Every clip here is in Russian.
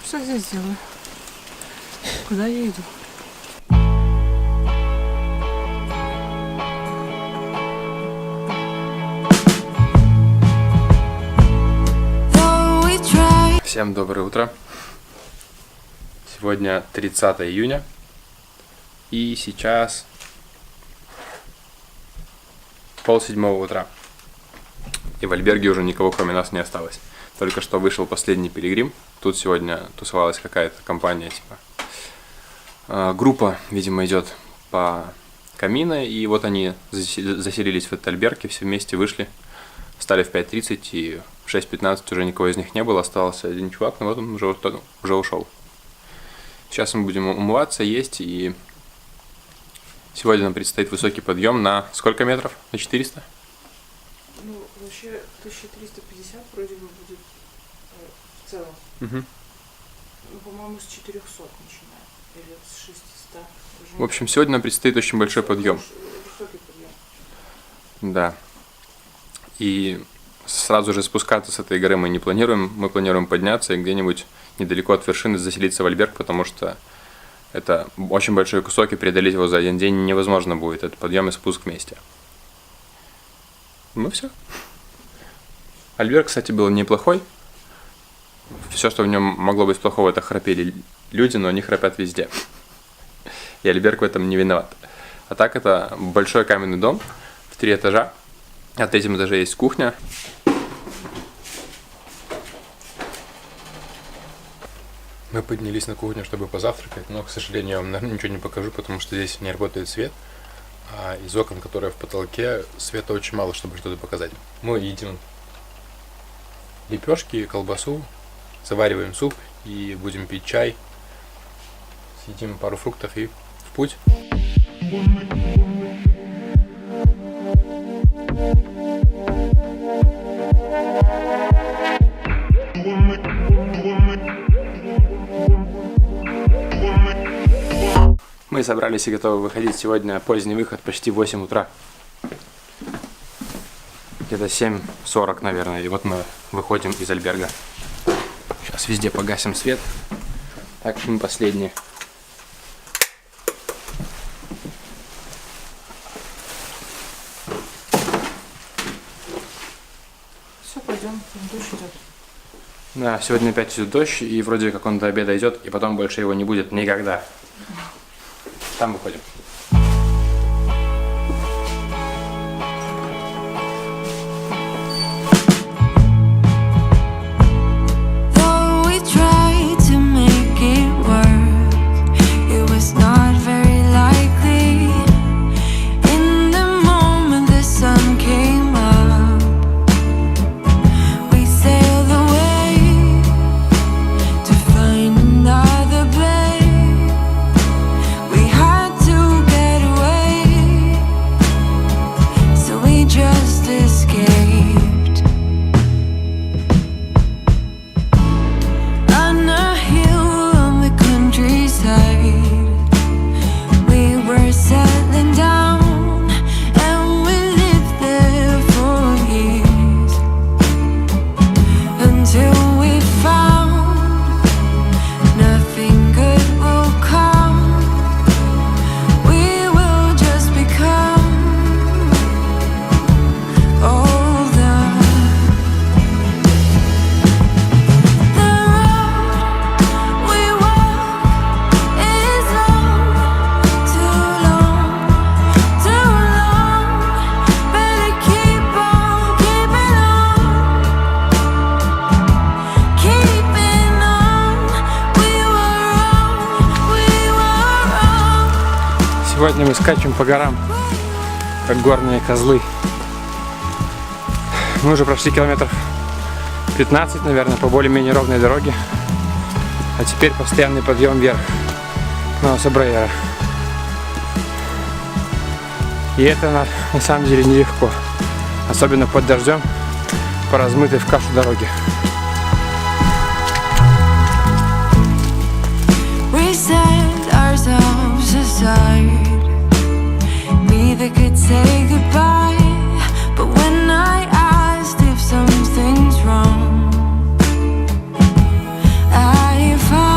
Что здесь делаю? Куда я иду? Всем доброе утро. Сегодня 30 июня. И сейчас 6:30 утра. И в альберге уже никого кроме нас не осталось. Только что вышел последний пилигрим. Тут сегодня тусовалась какая-то компания, типа группа, видимо, идет по камина. И вот они заселились в этот альберг и все вместе вышли. Встали в 5:30 и в 6:15 уже никого из них не было. Остался один чувак, но вот он уже ушел. Сейчас мы будем умываться, есть, и сегодня нам предстоит высокий подъем на сколько метров? На 400? Ну, вообще 1350 вроде бы будет в целом. Угу. Ну, по-моему, с 400 начиная. Или с 600. В общем, сегодня нам предстоит очень большой подъем. Высокий подъем. Да. И сразу же спускаться с этой горы мы не планируем. Мы планируем подняться и где-нибудь недалеко от вершины заселиться в альберг, потому что это очень большой кусок, и преодолеть его за один день невозможно будет. Это подъем и спуск вместе. Ну все. Альберг, кстати, был неплохой. Все, что в нем могло быть плохого, это храпели люди, но они храпят везде. И альберг в этом не виноват. А так это большой каменный дом в 3 этажа. На 3-м этаже есть кухня. Мы поднялись на кухню, чтобы позавтракать, но, к сожалению, я вам, наверное, ничего не покажу, потому что здесь не работает свет. А из окон, которые в потолке, света очень мало, чтобы что-то показать. Мы едим лепешки, колбасу, завариваем суп и будем пить чай. Съедим пару фруктов и в путь. Мы собрались и готовы выходить. Сегодня поздний выход, почти 8 утра. Где-то 7:40, наверное. И вот мы выходим из альберга. Сейчас везде погасим свет. Так, мы последние. Все, пойдем. Дождь идет. Да, сегодня опять идет дождь, и вроде как он до обеда идет, и потом больше его не будет никогда. Там выходим. Сегодня мы скачем по горам, как горные козлы. Мы уже прошли километров 15, наверное, по более-менее ровной дороге. А теперь постоянный подъем вверх на Носа-Брейера. И это на самом деле нелегко, особенно под дождем по размытой в кашу дороге. Neither could say goodbye, but when I asked if something's wrong, I found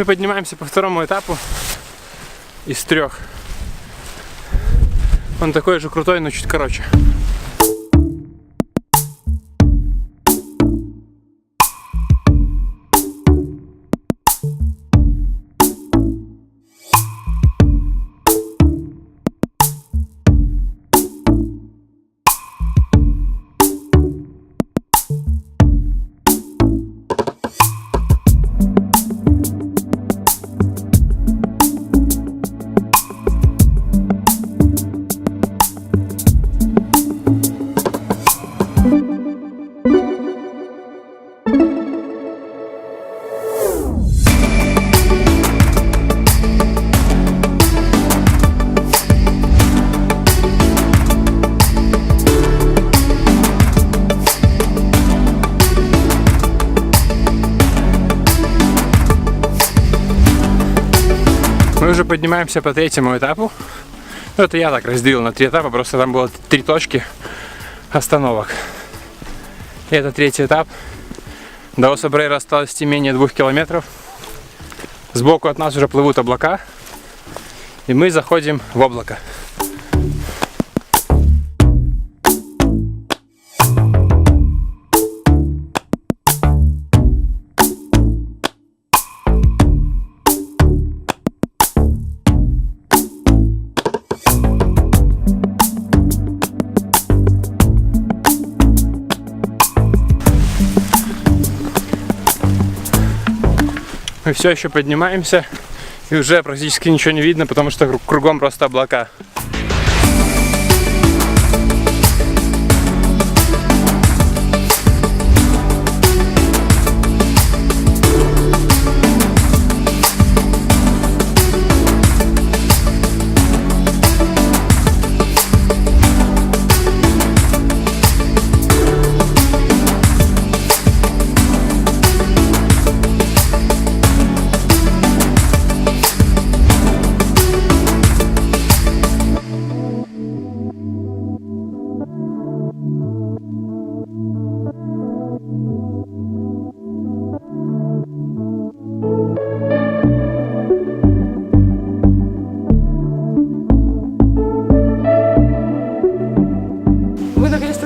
Мы поднимаемся по второму этапу из 3. Он такой же крутой, но чуть короче. Мы уже поднимаемся по 3-му этапу. Ну, это я так разделил на 3 этапа, просто там было 3 точки остановок. И это 3-й этап. До Оса-Брейра осталось идти менее 2 километров. Сбоку от нас уже плывут облака. И мы заходим в облако. Мы все еще поднимаемся, и уже практически ничего не видно, потому что кругом просто облака.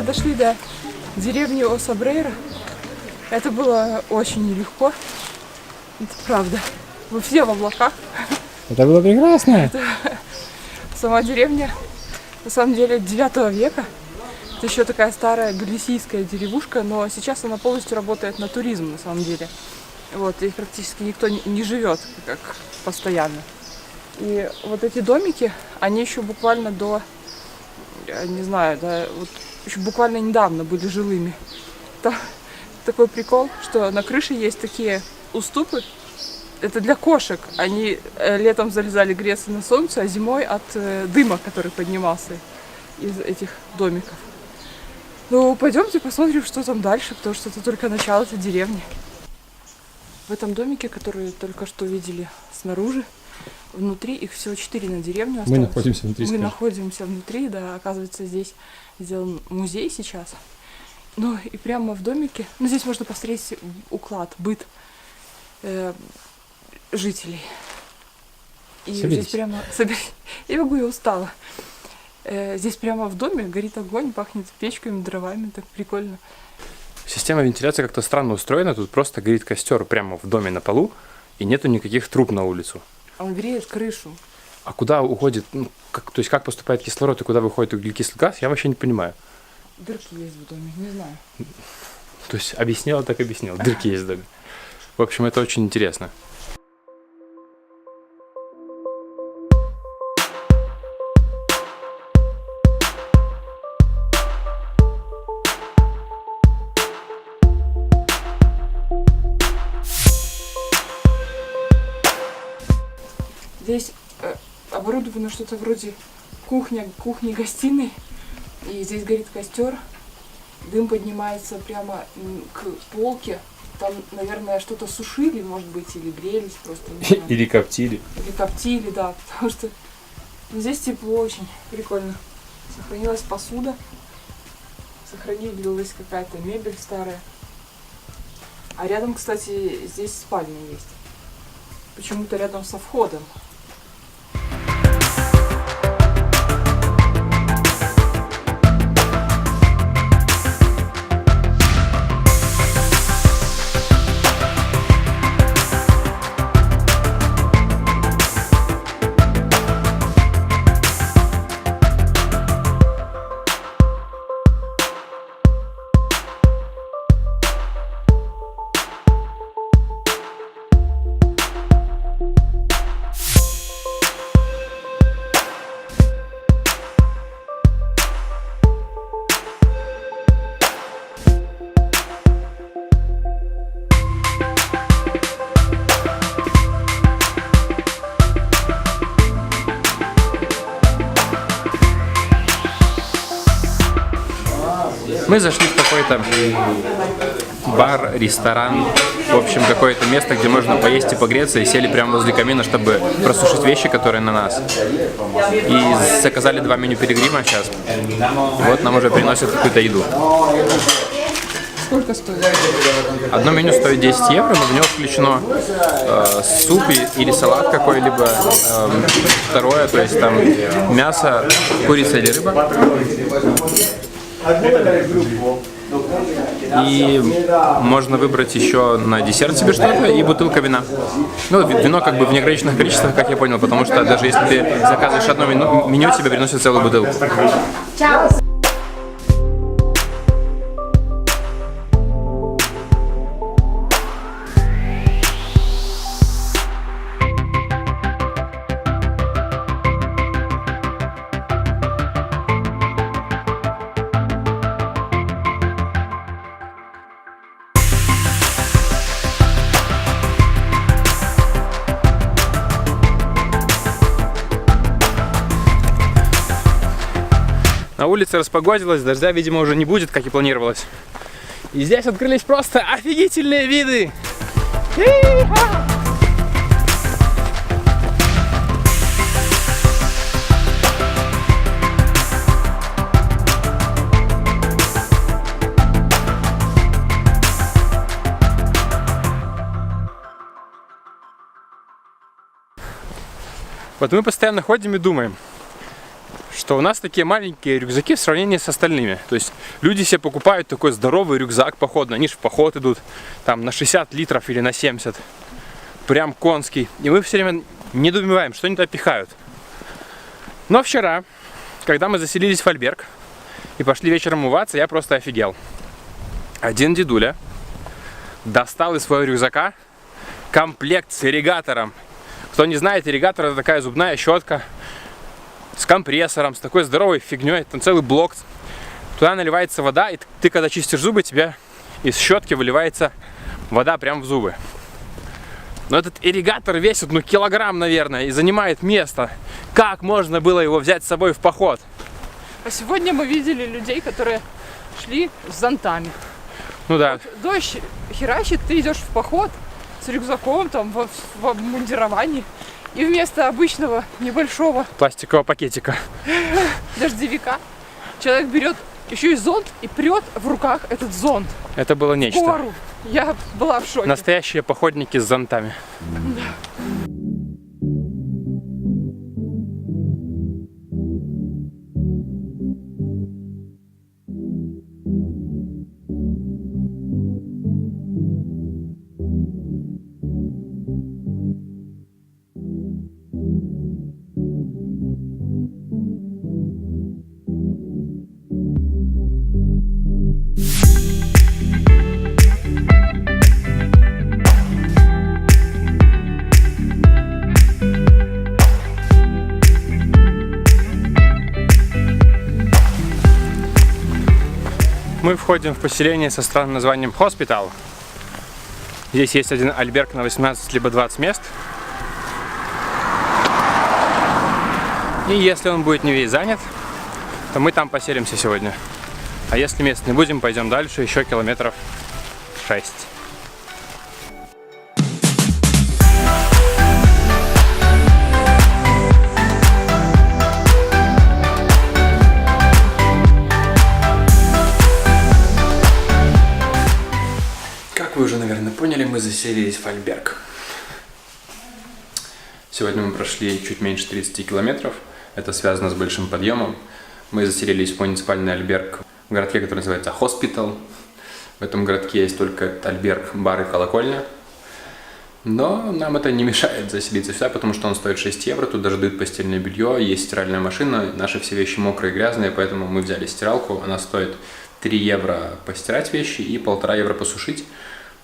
Дошли до деревни Оса-Брейра. Это было очень нелегко. Это правда. Мы все в облаках. Это было прекрасно. Сама деревня, на самом деле, 9 века. Это еще такая старая галисийская деревушка, но сейчас она полностью работает на туризм, на самом деле. Вот, и практически никто не живет как постоянно. И вот эти домики, они еще буквально до, не знаю, да, вот еще буквально недавно были жилыми. Там такой прикол, что на крыше есть такие уступы. Это для кошек. Они летом залезали греться на солнце, а зимой от дыма, который поднимался из этих домиков. Ну, пойдемте посмотрим, что там дальше, потому что это только начало этой деревни. В этом домике, который только что видели снаружи, внутри их всего 4 на деревню осталось. Мы находимся внутри. Мы находимся внутри, да, оказывается, здесь сделан музей сейчас. Ну и прямо в домике, ну здесь можно посмотреть уклад, быт жителей. И здесь прямо, я могу, я устала. Здесь прямо в доме горит огонь, пахнет печками, дровами, так прикольно. Система вентиляции как-то странно устроена, тут просто горит костер прямо в доме на полу, и нету никаких труб на улицу. Он греет крышу. А куда уходит, ну, то есть как поступает кислород и куда выходит углекислый газ, я вообще не понимаю. Дырки есть в доме, не знаю. То есть объяснила, так объяснила, дырки есть в доме. В общем, это очень интересно. Здесь оборудовано что-то вроде кухни-гостиной. И здесь горит костер. Дым поднимается прямо к полке. Там, наверное, что-то сушили, может быть, или грелись просто. Или коптили. Или коптили, да. Потому что здесь тепло очень. Прикольно. Сохранилась посуда. Сохранилась какая-то мебель старая. А рядом, кстати, здесь спальня есть. почему-то рядом со входом. Мы зашли в какой-то бар, ресторан, в общем, какое-то место, где можно поесть и погреться, и сели прямо возле камина, чтобы просушить вещи, которые на нас. И заказали 2 меню пилигрима сейчас. Вот нам уже приносят какую-то еду. Сколько стоит? Одно меню стоит 10 евро, но в него включено суп или салат какой-либо. Второе, то есть там мясо, курица или рыба. И можно выбрать еще на десерт себе что-то и бутылка вина. Ну, вино как бы в неограниченных количествах, как я понял, потому что даже если ты заказываешь одно меню, тебе приносят целую бутылку. На улице распогодилось, дождя, видимо, уже не будет, как и планировалось. И здесь открылись просто офигительные виды! Вот мы постоянно ходим и думаем, что у нас такие маленькие рюкзаки в сравнении с остальными. То есть люди себе покупают такой здоровый рюкзак походный, они же в поход идут там на 60 литров или на 70, прям конский. И мы все время недоумеваем, что они туда пихают. Но вчера, когда мы заселились в Альберг и пошли вечером умываться, я просто офигел. Один дедуля достал из своего рюкзака комплект с ирригатором. Кто не знает, ирригатор — это такая зубная щетка с компрессором, с такой здоровой фигней, там целый блок. Туда наливается вода, и ты когда чистишь зубы, тебе из щетки выливается вода прямо в зубы. Но этот ирригатор весит, ну, килограмм, наверное, и занимает место. Как можно было его взять с собой в поход? А сегодня мы видели людей, которые шли с зонтами. Ну да. Вот дождь херачит, ты идешь в поход с рюкзаком, там, в обмундировании. И вместо обычного небольшого Пластикового пакетика дождевика человек берет еще и зонт и прет в руках этот зонт. Это было нечто. В гору. Я была в шоке. Настоящие походники с зонтами. Мы входим в поселение со странным названием Hospital. Здесь есть один альберг на 18 либо 20 мест. И если он будет не весь занят, то мы там поселимся сегодня. А если мест не будем, пойдем дальше, еще километров 6. Как вы уже, наверное, поняли, мы заселились в альберг. Сегодня мы прошли чуть меньше 30 километров. Это связано с большим подъемом. Мы заселились в муниципальный альберг в городке, который называется Хоспитал. В этом городке есть только альберг, бар и колокольня. Но нам это не мешает заселиться сюда, потому что он стоит 6 евро. Тут даже дают постельное белье, есть стиральная машина. Наши все вещи мокрые и грязные, поэтому мы взяли стиралку. Она стоит 3 евро постирать вещи и 1,5 евро посушить.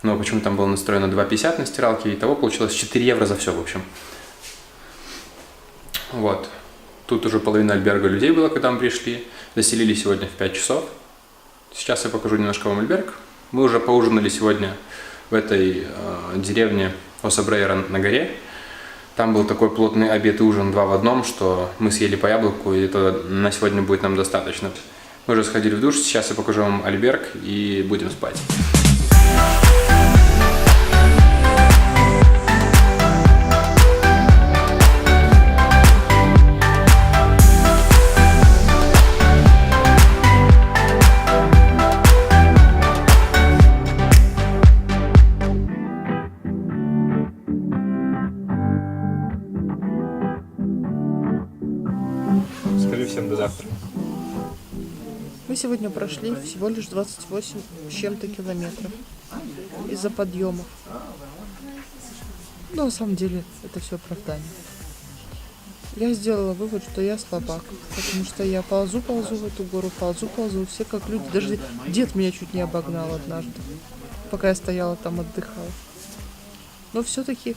Но почему там было настроено 2,50 на стиралке, и того получилось 4 евро за все, в общем. Вот. Тут уже половина альберга людей было, когда мы пришли. Заселили сегодня в 5 часов. Сейчас я покажу немножко вам альберг. Мы уже поужинали сегодня в этой деревне Осабрейра на горе. Там был такой плотный обед и ужин 2 в одном, что мы съели по яблоку, и это на сегодня будет нам достаточно. Мы уже сходили в душ, сейчас я покажу вам альберг и будем спать. Скажи всем до завтра. Мы сегодня прошли всего лишь 28 с чем-то километров из-за подъемов. Но на самом деле это все оправдание. Я сделала вывод, что я слабак, потому что я ползу в эту гору, ползу, все как люди. Даже дед меня чуть не обогнал однажды, пока я стояла там, отдыхала. Но все-таки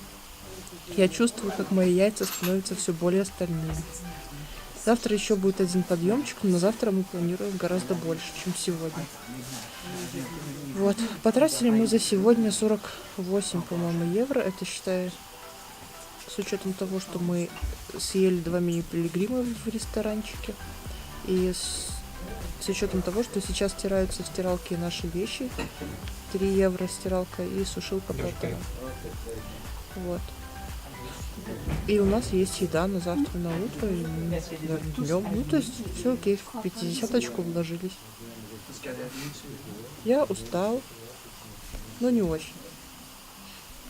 я чувствую, как мои яйца становятся все более стальными. Завтра еще будет один подъемчик, но завтра мы планируем гораздо больше, чем сегодня. Вот. Потратили мы за сегодня 48, по-моему, евро. Это считая с учетом того, что мы съели 2 мини-пилигрима в ресторанчике. И с учетом того, что сейчас стираются в стиралке наши вещи. 3 евро стиралка и сушилка 1,5. Вот. И у нас есть еда на завтра, на утро и днем. Ну, то есть все окей, в 50-очку вложились. Я устал, но не очень.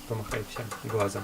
Помахай всем глазом.